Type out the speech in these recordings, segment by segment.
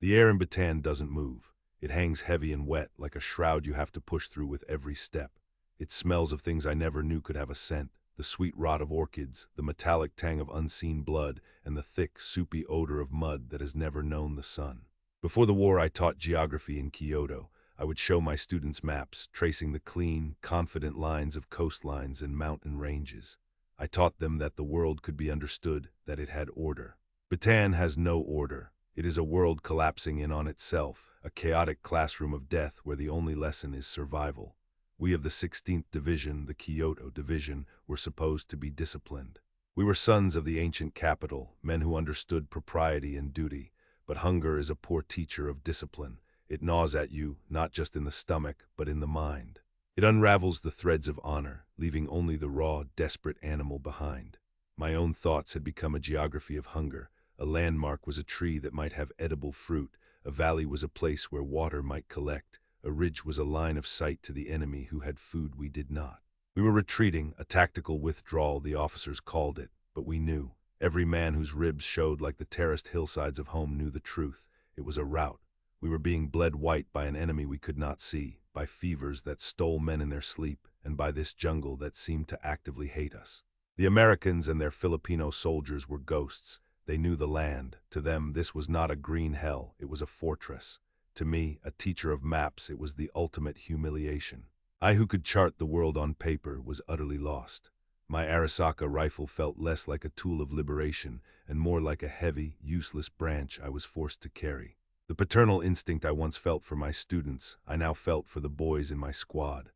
The air in Bataan doesn't move. It hangs heavy and wet, like a shroud you have to push through with every step. It smells of things I never knew could have a scent: the sweet rot of orchids, the metallic tang of unseen blood, and the thick, soupy odor of mud that has never known the sun. Before the war, I taught geography in Kyoto. I would show my students maps, tracing the clean, confident lines of coastlines and mountain ranges. I taught them that the world could be understood, that it had order. Bataan has no order. It is a world collapsing in on itself, a chaotic classroom of death where the only lesson is survival. We of the 16th Division, the Kyoto Division, were supposed to be disciplined. We were sons of the ancient capital, men who understood propriety and duty. But hunger is a poor teacher of discipline. It gnaws at you, not just in the stomach, but in the mind. It unravels the threads of honor, leaving only the raw, desperate animal behind. My own thoughts had become a geography of hunger. A landmark was a tree that might have edible fruit. A valley was a place where water might collect. A ridge was a line of sight to the enemy who had food we did not. We were retreating, a tactical withdrawal the officers called it, but we knew. Every man whose ribs showed like the terraced hillsides of home knew the truth. It was a rout. We were being bled white by an enemy we could not see, by fevers that stole men in their sleep, and by this jungle that seemed to actively hate us. The Americans and their Filipino soldiers were ghosts. They knew the land. To them, this was not a green hell, it was a fortress. To me, a teacher of maps, it was the ultimate humiliation. I, who could chart the world on paper, was utterly lost. My Arisaka rifle felt less like a tool of liberation and more like a heavy, useless branch I was forced to carry. The paternal instinct I once felt for my students, I now felt for the boys in my squad.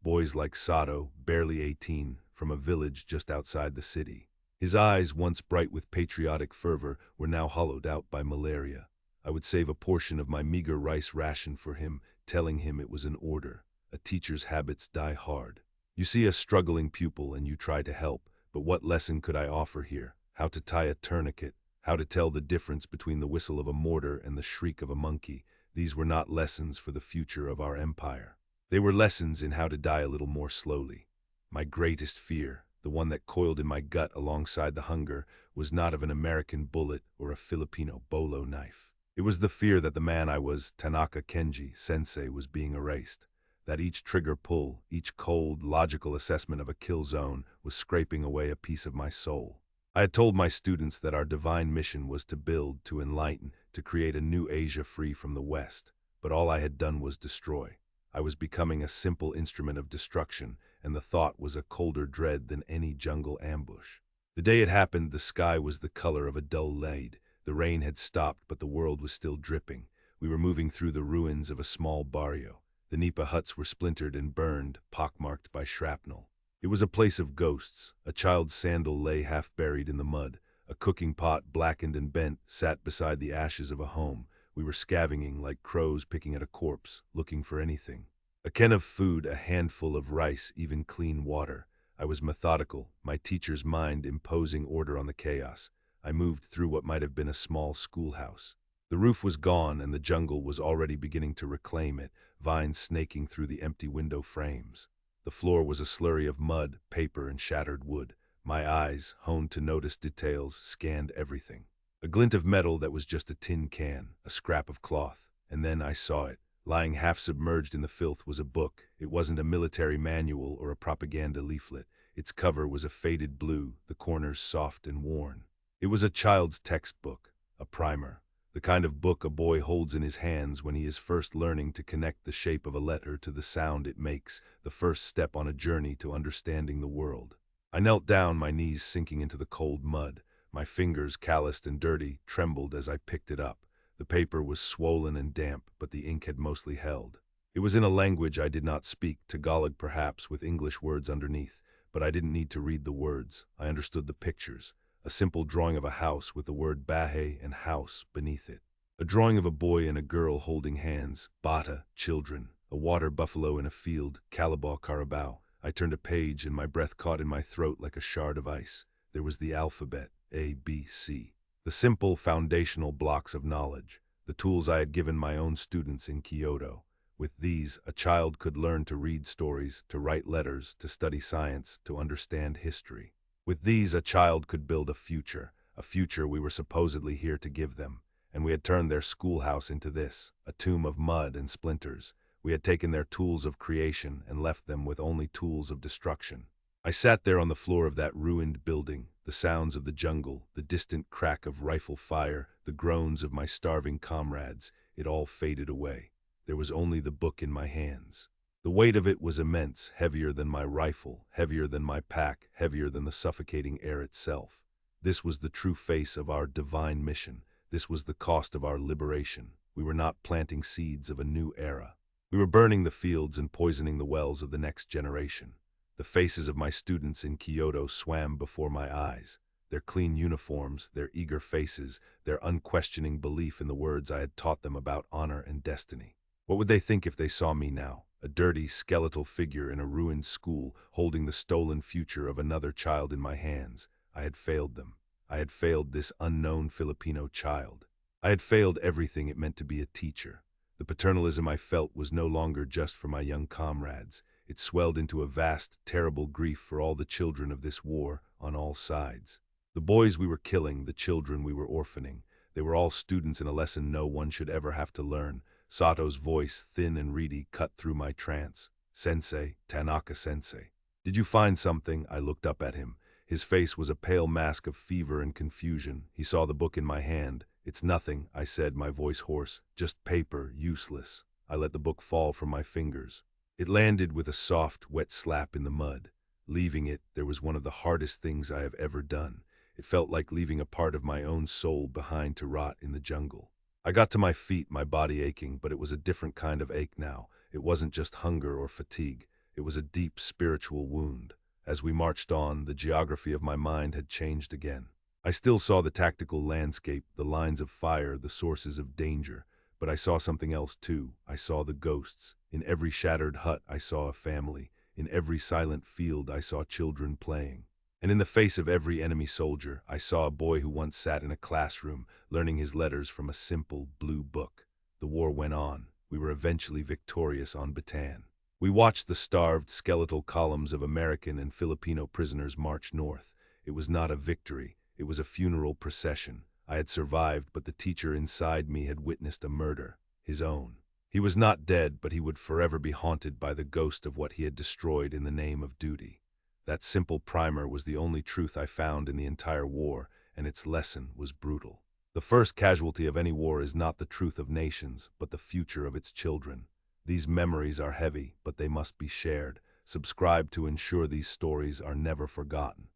Boys like Sato, barely 18, from a village just outside the city. His eyes, once bright with patriotic fervor, were now hollowed out by malaria. I would save a portion of my meager rice ration for him, telling him it was an order. A teacher's habits die hard. You see a struggling pupil and you try to help, but what lesson could I offer here? How to tie a tourniquet, how to tell the difference between the whistle of a mortar and the shriek of a monkey. These were not lessons for the future of our empire. They were lessons in how to die a little more slowly. My greatest fear, the one that coiled in my gut alongside the hunger, was not of an American bullet or a Filipino bolo knife. It was the fear that the man I was, Tanaka Kenji, sensei, was being erased. That each trigger pull, each cold, logical assessment of a kill zone was scraping away a piece of my soul. I had told my students that our divine mission was to build, to enlighten, to create a new Asia free from the West, but all I had done was destroy. I was becoming a simple instrument of destruction, and the thought was a colder dread than any jungle ambush. The day it happened, the sky was the color of a dull lead. The rain had stopped, but the world was still dripping. We were moving through the ruins of a small barrio. The nipa huts were splintered and burned, pockmarked by shrapnel. It was a place of ghosts. A child's sandal lay half buried in the mud. A cooking pot, blackened and bent, sat beside the ashes of a home. We were scavenging like crows picking at a corpse, looking for anything. A can of food, a handful of rice, even clean water. I was methodical, my teacher's mind imposing order on the chaos. I moved through what might have been a small schoolhouse. The roof was gone and the jungle was already beginning to reclaim it, vines snaking through the empty window frames. The floor was a slurry of mud, paper, and shattered wood. My eyes, honed to notice details, scanned everything. A glint of metal that was just a tin can, a scrap of cloth, and then I saw it. Lying half submerged in the filth was a book. It wasn't a military manual or a propaganda leaflet. Its cover was a faded blue, the corners soft and worn. It was a child's textbook, a primer. The kind of book a boy holds in his hands when he is first learning to connect the shape of a letter to the sound it makes, the first step on a journey to understanding the world. I knelt down, my knees sinking into the cold mud. My fingers, calloused and dirty, trembled as I picked it up. The paper was swollen and damp, but the ink had mostly held. It was in a language I did not speak, Tagalog perhaps, with English words underneath, but I didn't need to read the words. I understood the pictures. A simple drawing of a house with the word Bahay and house beneath it. A drawing of a boy and a girl holding hands, Bata, children. A water buffalo in a field, Calabaw Carabao. I turned a page and my breath caught in my throat like a shard of ice. There was the alphabet, A, B, C. The simple, foundational blocks of knowledge, the tools I had given my own students in Kyoto. With these, a child could learn to read stories, to write letters, to study science, to understand history. With these, a child could build a future we were supposedly here to give them. and we had turned their schoolhouse into this, a tomb of mud and splinters. We had taken their tools of creation and left them with only tools of destruction. I sat there on the floor of that ruined building, the sounds of the jungle, the distant crack of rifle fire, the groans of my starving comrades, it all faded away. There was only the book in my hands. The weight of it was immense, heavier than my rifle, heavier than my pack, heavier than the suffocating air itself. This was the true face of our divine mission. This was the cost of our liberation. We were not planting seeds of a new era. We were burning the fields and poisoning the wells of the next generation. The faces of my students in Kyoto swam before my eyes. Their clean uniforms, their eager faces, their unquestioning belief in the words I had taught them about honor and destiny. What would they think if they saw me now? A dirty, skeletal figure in a ruined school, holding the stolen future of another child in my hands. I had failed them. I had failed this unknown Filipino child. I had failed everything it meant to be a teacher. The paternalism I felt was no longer just for my young comrades. It swelled into a vast, terrible grief for all the children of this war on all sides. The boys we were killing, the children we were orphaning, they were all students in a lesson no one should ever have to learn. Sato's voice, thin and reedy, cut through my trance. "Sensei, Tanaka-sensei. Did you find something?" I looked up at him. His face was a pale mask of fever and confusion. He saw the book in my hand. "It's nothing," I said, my voice hoarse. "Just paper, useless." I let the book fall from my fingers. It landed with a soft, wet slap in the mud. Leaving it, there was one of the hardest things I have ever done. It felt like leaving a part of my own soul behind to rot in the jungle. I got to my feet, my body aching, but it was a different kind of ache now. It wasn't just hunger or fatigue. It was a deep spiritual wound. As we marched on, the geography of my mind had changed again. I still saw the tactical landscape, the lines of fire, the sources of danger, but I saw something else too. I saw the ghosts. In every shattered hut, I saw a family. In every silent field, I saw children playing. And in the face of every enemy soldier, I saw a boy who once sat in a classroom, learning his letters from a simple blue book. The war went on. We were eventually victorious on Bataan. We watched the starved, skeletal columns of American and Filipino prisoners march north. It was not a victory. It was a funeral procession. I had survived, but the teacher inside me had witnessed a murder, his own. He was not dead, but he would forever be haunted by the ghost of what he had destroyed in the name of duty. That simple primer was the only truth I found in the entire war, and its lesson was brutal. The first casualty of any war is not the truth of nations, but the future of its children. These memories are heavy, but they must be shared. Subscribe to ensure these stories are never forgotten.